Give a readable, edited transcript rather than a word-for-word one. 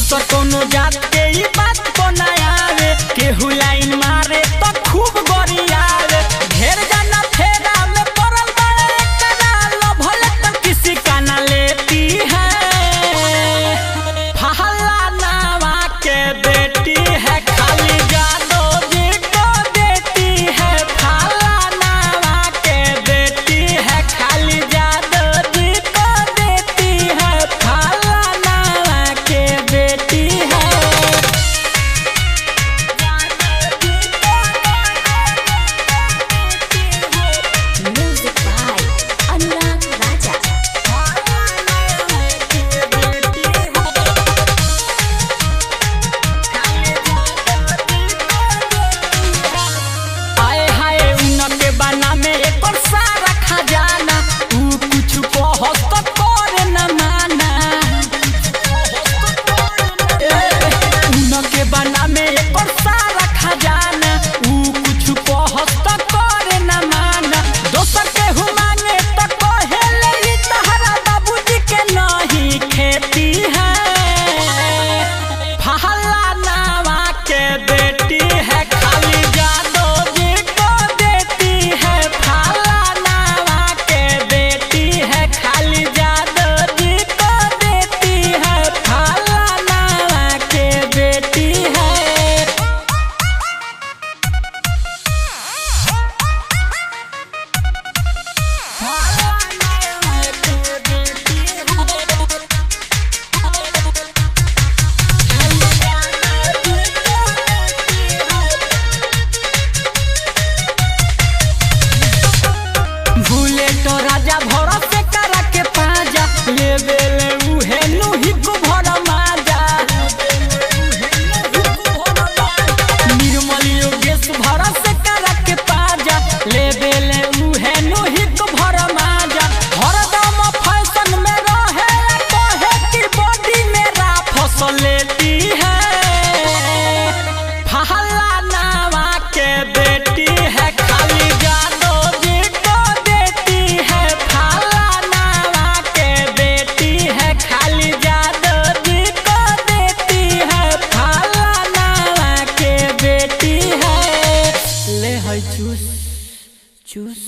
दोसर कोनो जात के ई बात को ना आवे, केहू लाइन मारे तो खूब गरियावे। ढेर जाना फेरा में पड़ल बड़े करा लो भले तो किसी का ना लेती है। फहला नावा के बेटी है खाली जादो जी को देती है। फहला नावा के बेटी है खाली जादो जी को देती है। फहला नावा के बेटी है। Music by Anurag Raja. आए हाय उनके बना में एक और सारा खजाना, ऊ कुछ कहत तो करे न माना। उनके बना में एक और सारा खजाना, ऊ कुछ कहत तो करे न माना। दोसर के मांगे तो कहे ले तहरा बाबूजी के नहीं खेती है। फहला नावा के बेटी है खाली जादो जी को देती है। फहला नावा के बेटी है खाली जादो जी को देती है। फहला नावा के बेटी है। भूले तो राजा भरोसे करा के पाजा, ले बेले उहे नुही को भर माजा। निर्मल योगेश भरोसे करा के पाजा, ले बेले उहे नुही को भर माजा। हरदम फैशन में रहे कहे कि बॉडी मेरा फसल लेती है। फहला नावा के बेटी है खाली जादो जी को देती है। फहला नावा के बेटी है खाली जादो जी को देती है। फहला नावा के बेटी है। ले है चूस चूस।